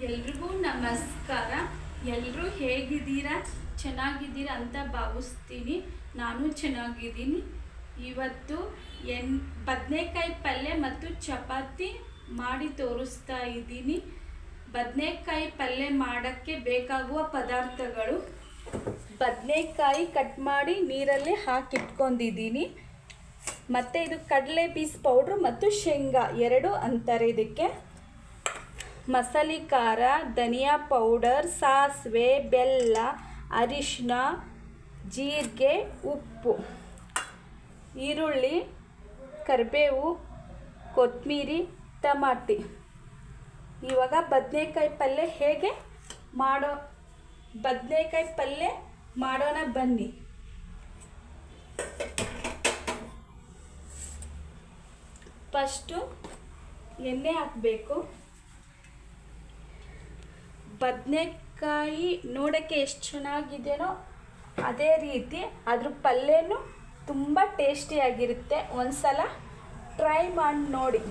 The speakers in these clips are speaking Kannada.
ಎಲ್ರಿಗೂ ನಮಸ್ಕಾರ. ಎಲ್ಲರೂ ಹೇಗಿದ್ದೀರಾ? ಚೆನ್ನಾಗಿದ್ದೀರಾ ಅಂತ ಭಾವಿಸ್ತೀನಿ. ನಾನು ಚೆನ್ನಾಗಿದ್ದೀನಿ. ಇವತ್ತು ಬದನೆಕಾಯಿ ಪಲ್ಯ ಮತ್ತು ಚಪಾತಿ ಮಾಡಿ ತೋರಿಸ್ತಾ ಇದ್ದೀನಿ. ಬದನೆಕಾಯಿ ಪಲ್ಯ ಮಾಡೋಕ್ಕೆ ಬೇಕಾಗುವ ಪದಾರ್ಥಗಳು: ಬದನೆಕಾಯಿ ಕಟ್ ಮಾಡಿ ನೀರಲ್ಲಿ ಹಾಕಿಟ್ಕೊಂಡಿದ್ದೀನಿ. ಮತ್ತು ಇದು ಕಡಲೆ ಬೀಸ್ ಪೌಡ್ರು ಮತ್ತು ಶೇಂಗಾ ಎರಡು ಅಂತಾರೆ ಇದಕ್ಕೆ. ಮಸಾಲೆ ಖಾರ, ಧನಿಯಾ ಪೌಡರ್, ಸಾಸಿವೆ, ಬೆಲ್ಲ, ಅರಿಶಿನ, ಜೀರಿಗೆ, ಉಪ್ಪು, ಈರುಳ್ಳಿ, ಕರಿಬೇವು, ಕೊತ್ತಂಬರಿ, ಟಮಾಟಿ. ಇವಾಗ ಬದನೆಕಾಯಿ ಪಲ್ಯ ಮಾಡೋಣ ಬನ್ನಿ. ಫಸ್ಟು ಎಣ್ಣೆ ಹಾಕಬೇಕು. ಬದನೆಕಾಯಿ ನೋಡೋಕ್ಕೆ ಎಷ್ಟು ಚೆನ್ನಾಗಿದೆಯೋ ಅದೇ ರೀತಿ ಅದ್ರ ಪಲ್ಯನೂ ತುಂಬ ಟೇಸ್ಟಿಯಾಗಿರುತ್ತೆ. ಒಂದ್ಸಲ ಟ್ರೈ ಮಾಡಿ ನೋಡಿ.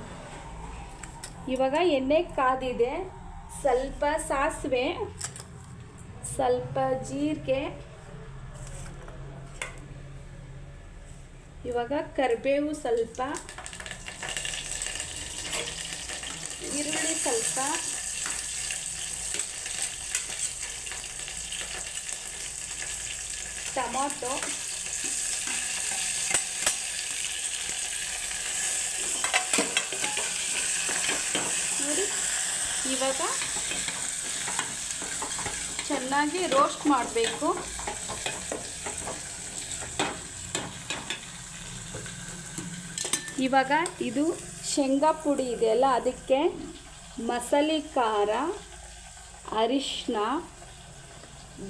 ಇವಾಗ ಎಣ್ಣೆ ಕಾದಿದೆ. ಸ್ವಲ್ಪ ಸಾಸಿವೆ, ಸ್ವಲ್ಪ ಜೀರಿಗೆ, ಇವಾಗ ಕರಿಬೇವು ಸ್ವಲ್ಪ, ಈರುಳ್ಳಿ ಸ್ವಲ್ಪ, ಟೊಮಾಟೊ, ನೋಡಿ ಇವಾಗ ಚೆನ್ನಾಗಿ ರೋಸ್ಟ್ ಮಾಡಬೇಕು. ಇವಾಗ ಇದು ಶೇಂಗಾ ಪುಡಿ ಇದೆಯಲ್ಲ, ಅದಕ್ಕೆ ಮಸಾಲೆ ಖಾರ, ಅರಿಶಿನ,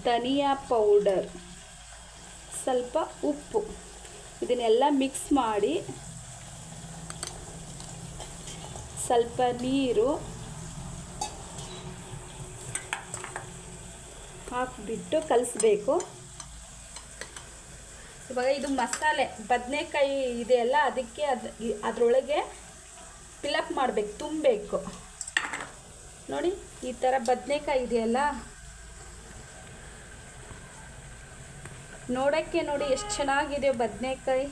ಧನಿಯಾ ಪೌಡರ್, ಸ್ವಲ್ಪ ಉಪ್ಪು, ಇದನ್ನೆಲ್ಲ ಮಿಕ್ಸ್ ಮಾಡಿ ಸ್ವಲ್ಪ ನೀರು ಹಾಕಿಬಿಟ್ಟು ಕಲಿಸ್ಬೇಕು. ಇವಾಗ ಇದು ಮಸಾಲೆ ಬದನೆಕಾಯಿ ಇದೆಯಲ್ಲ, ಅದಕ್ಕೆ ಅದರೊಳಗೆ ಫಿಲಪ್ ಮಾಡಬೇಕು, ತುಂಬಬೇಕು. ನೋಡಿ ಈ ಥರ ಬದನೆಕಾಯಿ ಇದೆಯಲ್ಲ, ನೋಡೋಕ್ಕೆ ನೋಡಿ ಎಷ್ಟು ಚೆನ್ನಾಗಿದೆ ಬದನೆಕಾಯಿ.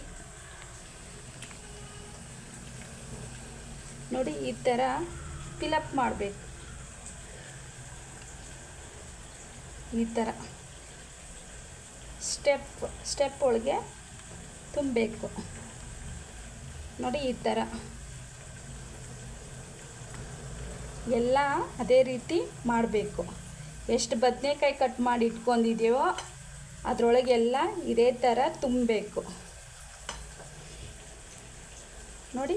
ನೋಡಿ ಈ ಥರ ಫಿಲಪ್ ಮಾಡಬೇಕು. ಈ ಥರ ಸ್ಟೆಪ್ ಒಳಗೆ ತುಂಬಬೇಕು. ನೋಡಿ ಈ ಥರ ಎಲ್ಲ ಅದೇ ರೀತಿ ಮಾಡಬೇಕು. ಎಷ್ಟು ಬದನೆಕಾಯಿ ಕಟ್ ಮಾಡಿ ಇಟ್ಕೊಂಡಿದ್ದೀವೋ ಅದರೊಳಗೆಲ್ಲ ಇದೇ ಥರ ತುಂಬಬೇಕು. ನೋಡಿ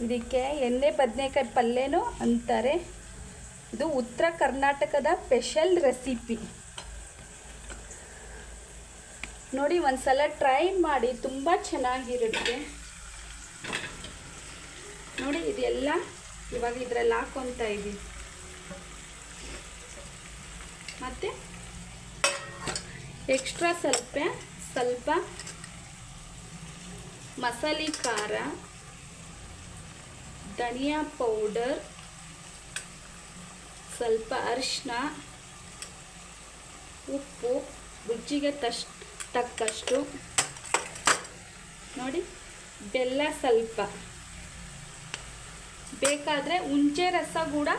ಇದಕ್ಕೆ ಎಣ್ಣೆ ಬದನೆಕಾಯಿ ಪಲ್ಯನೂ ಅಂತಾರೆ. ಇದು ಉತ್ತರ ಕರ್ನಾಟಕದ ಸ್ಪೆಷಲ್ ರೆಸಿಪಿ. ನೋಡಿ ಒಂದ್ಸಲ ಟ್ರೈ ಮಾಡಿ, ತುಂಬ ಚೆನ್ನಾಗಿರುತ್ತೆ. ನೋಡಿ ಇದೆಲ್ಲ ಇವಾಗ ಇದರಲ್ಲಿ ಹಾಕ್ಕೊತಾ ಇದ್ದೀವಿ. ಮತ್ತು ಎಕ್ಸ್ಟ್ರಾ ಸ್ವಲ್ಪ ಮಸಾಲೆ ಖಾರ, ಧನಿಯಾ ಪೌಡರ್, ಸ್ವಲ್ಪ ಅರಿಶಿನ, ಉಪ್ಪು, ರುಚಿಗೆ ತಕ್ಕಷ್ಟು, ನೋಡಿ ಬೆಲ್ಲ ಸ್ವಲ್ಪ, ಬೇಕಾದರೆ ಹುಣಸೆ ರಸ ಕೂಡ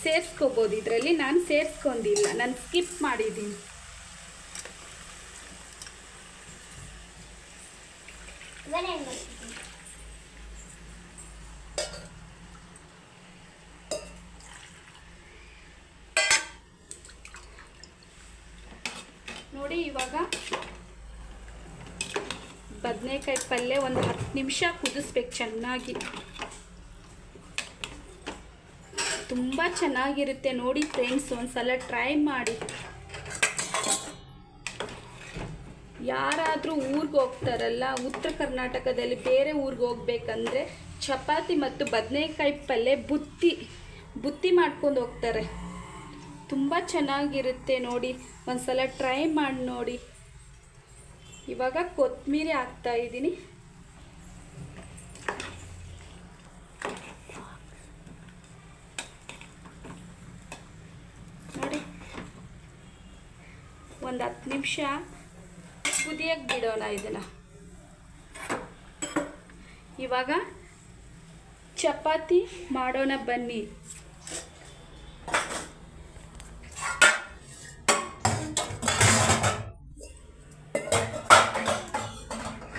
ಸೇರಿಸ್ಕೋಬೋದು ಇದರಲ್ಲಿ. ನಾನು ಸೇರಿಸ್ಕೊಂಡಿಲ್ಲ, ನಾನು ಸ್ಕಿಪ್ ಮಾಡಿದ್ದೀನಿ. ನೋಡಿ ಇವಾಗ ಬದನೆಕಾಯಿ ಪಲ್ಯ ಒಂದು 10 ನಿಮಿಷ ಕುದಿಸ್ಬೇಕು ಚೆನ್ನಾಗಿ. ತುಂಬ ಚೆನ್ನಾಗಿರುತ್ತೆ. ನೋಡಿ ಫ್ರೆಂಡ್ಸ್, ಒಂದ್ಸಲ ಟ್ರೈ ಮಾಡಿ. ಯಾರಾದರೂ ಊರಿಗೆ ಹೋಗ್ತಾರಲ್ಲ, ಉತ್ತರ ಕರ್ನಾಟಕದಲ್ಲಿ ಬೇರೆ ಊರಿಗೆ ಹೋಗ್ಬೇಕಂದ್ರೆ ಚಪಾತಿ ಮತ್ತು ಬದನೆಕಾಯಿ ಪಲ್ಯ ಬುತ್ತಿ ಮಾಡ್ಕೊಂಡು ಹೋಗ್ತಾರೆ. ತುಂಬ ಚೆನ್ನಾಗಿರುತ್ತೆ. ನೋಡಿ ಒಂದ್ಸಲ ಟ್ರೈ ಮಾಡಿ ನೋಡಿ. ಇವಾಗ ಕೊತ್ತಂಬರಿ ಹಾಕ್ತಾ ಇದ್ದೀನಿ. ಒಂದು 10 ನಿಮಿಷ ಕುದಿಯಕ್ಕೆ ಬಿಡೋಣ ಇದನ್ನು. ಇವಾಗ ಚಪಾತಿ ಮಾಡೋಣ ಬನ್ನಿ.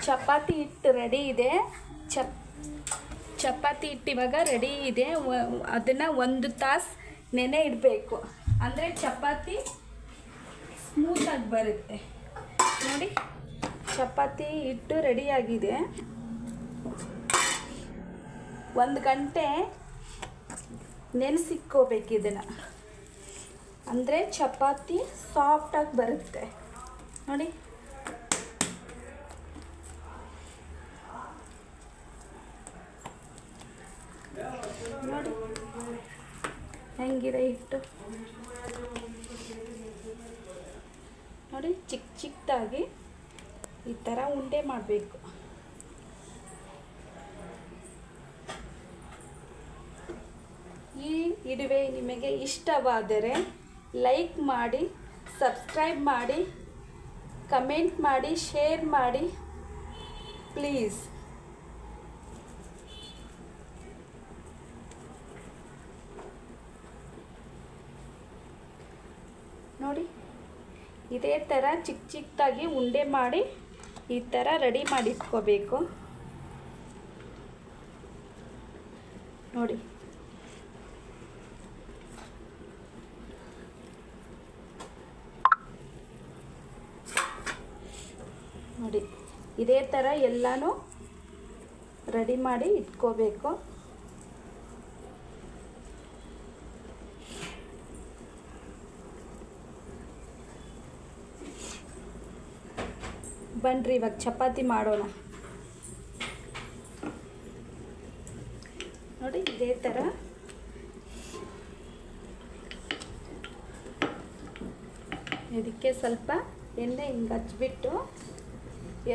ಚಪಾತಿ ಹಿಟ್ಟು ರೆಡಿ ಇದೆ. ಚಪಾತಿ ಹಿಟ್ಟು ಇವಾಗ ರೆಡಿ ಇದೆ. ಅದನ್ನು 1 ತಾಸು ನೆನೆ ಇಡಬೇಕು, ಅಂದರೆ ಚಪಾತಿ ಸ್ಮೂತಾಗಿ ಬರುತ್ತೆ. ನೋಡಿ, ಚಪಾತಿ ಹಿಟ್ಟು ರೆಡಿಯಾಗಿದೆ. 1 ಗಂಟೆ ನೆನೆಸಿಕ್ಕೋಬೇಕು ಇದನ್ನು, ಅಂದರೆ ಚಪಾತಿ ಸಾಫ್ಟಾಗಿ ಬರುತ್ತೆ. ನೋಡಿ, ನೋಡಿ ಹೆಂಗಿದೆ ಹಿಟ್ಟು. ನೋಡಿ, ಚಿಕ್ಕದಾಗಿ ಈ ಥರ ಉಂಡೆ ಮಾಡಬೇಕು. ಈ ಇಡುವೆ ನಿಮಗೆ ಇಷ್ಟವಾದರೆ ಲೈಕ್ ಮಾಡಿ, ಸಬ್ಸ್ಕ್ರೈಬ್ ಮಾಡಿ, ಕಮೆಂಟ್ ಮಾಡಿ, ಶೇರ್ ಮಾಡಿ ಪ್ಲೀಸ್. ನೋಡಿ, ಇದೇ ಥರ ಚಿಕ್ಕದಾಗಿ ಉಂಡೆ ಮಾಡಿ ಈ ಥರ ರೆಡಿ ಮಾಡಿಟ್ಕೋಬೇಕು. ನೋಡಿ, ನೋಡಿ ಇದೇ ಥರ ಎಲ್ಲನೂ ರೆಡಿ ಮಾಡಿ ಇಟ್ಕೋಬೇಕು. ಬನ್ರಿ ಇವಾಗ ಚಪಾತಿ ಮಾಡೋಣ. ನೋಡಿ, ಇದೇ ಥರ ಇದಕ್ಕೆ ಸ್ವಲ್ಪ ಎಣ್ಣೆ ಹಿಂಗೆ ಹಚ್ಬಿಟ್ಟು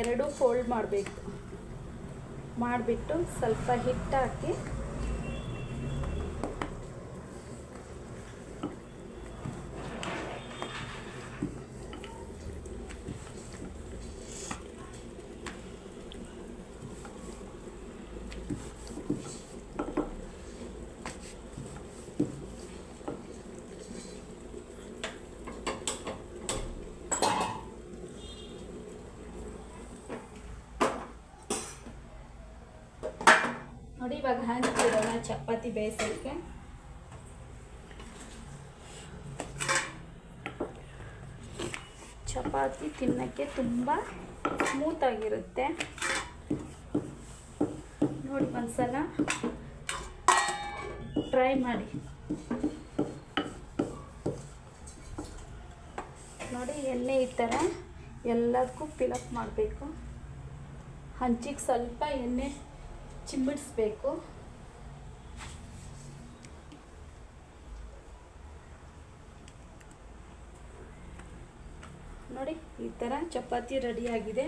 2 ಫೋಲ್ಡ್ ಮಾಡಬೇಕು. ಮಾಡಿಬಿಟ್ಟು ಸ್ವಲ್ಪ ಹಿಟ್ಟು ಹಾಕಿ ನೋಡಿ, ಇವಾಗ ಹಂಚ್ಬಿಡೋಣ ಚಪಾತಿ ಬೇಯಿಸೋಕ್ಕೆ. ಚಪಾತಿ ತಿನ್ನೋಕ್ಕೆ ತುಂಬ ಸ್ಮೂತಾಗಿರುತ್ತೆ. ನೋಡಿ, ಒಂದ್ಸಲ ಟ್ರೈ ಮಾಡಿ. ನೋಡಿ, ಎಣ್ಣೆ ಈ ಥರ ಎಲ್ಲದಕ್ಕೂ ಫಿಲಪ್ ಮಾಡಬೇಕು. ಹಂಚಿಗೆ ಸ್ವಲ್ಪ ಎಣ್ಣೆ ಚಿಮ್ಮಿಡಿಸ್ಬೇಕು. ನೋಡಿ, ಈ ಥರ ಚಪಾತಿ ರೆಡಿಯಾಗಿದೆ.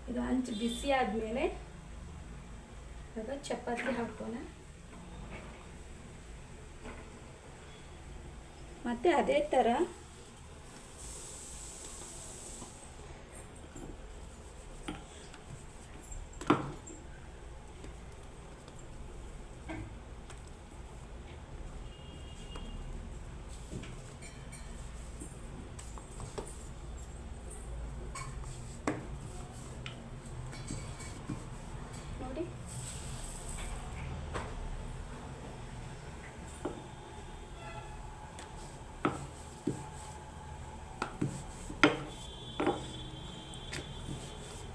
ಇದು ಹಂಚು ಬಿಸಿ ಆದಮೇಲೆ ಇವಾಗ ಚಪಾತಿ ಹಾಕೋಣ. ಮತ್ತು ಅದೇ ಥರ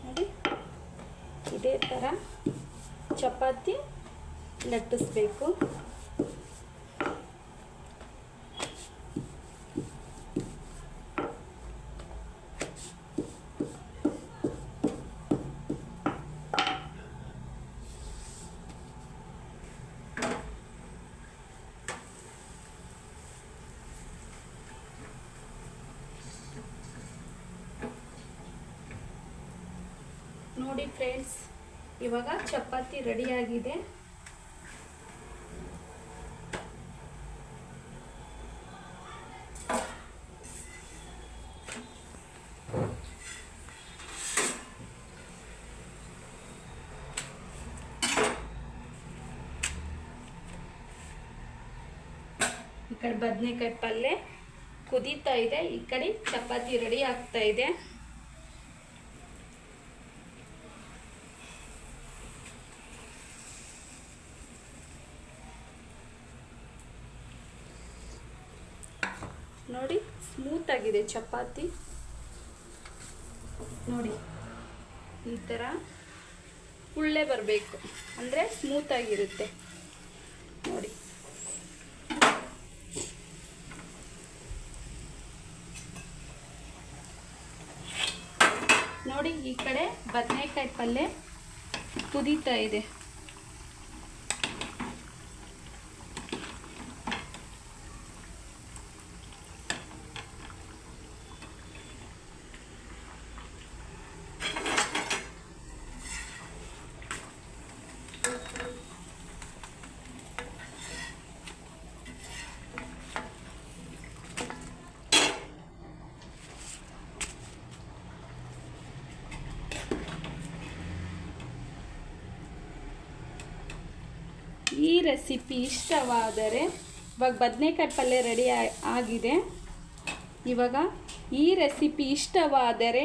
ನೋಡಿ, ಇದೇ ಥರ ಚಪಾತಿ ಲಟ್ಟಿಸ್ಬೇಕು. ನೋಡಿ ಫ್ರೆಂಡ್ಸ್, ಇವಾಗ ಚಪಾತಿ ರೆಡಿಯಾಗಿದೆ. ಈ ಕಡೆ ಬದನೆಕಾಯಿ ಪಲ್ಯ ಕುದೀತಾ ಇದೆ, ಈ ಕಡೆ ಚಪಾತಿ ರೆಡಿ ಆಗ್ತಾ ಇದೆ. ನೋಡಿ ಸ್ಮೂತ್ ಆಗಿದೆ ಚಪಾತಿ. ನೋಡಿ ಈ ಥರ ಉಳ್ಳೆ ಬರಬೇಕು, ಅಂದರೆ ಸ್ಮೂತ್ ಆಗಿರುತ್ತೆ. ನೋಡಿ ನೋಡಿ ಈ ಕಡೆ ಬದನೆಕಾಯಿ ಪಲ್ಯ ಕುದೀತಾ ಇದೆ. ಈ ರೆಸಿಪಿ ಇಷ್ಟವಾದರೆ, ಇವಾಗ ಬದನೆಕಾಯಿ ಪಲ್ಯ ರೆಡಿ ಆಗಿದೆ. ಇವಾಗ ಈ ರೆಸಿಪಿ ಇಷ್ಟವಾದರೆ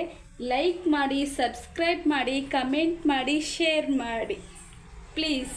ಲೈಕ್ ಮಾಡಿ, ಸಬ್ಸ್ಕ್ರೈಬ್ ಮಾಡಿ, ಕಮೆಂಟ್ ಮಾಡಿ, ಶೇರ್ ಮಾಡಿ ಪ್ಲೀಸ್.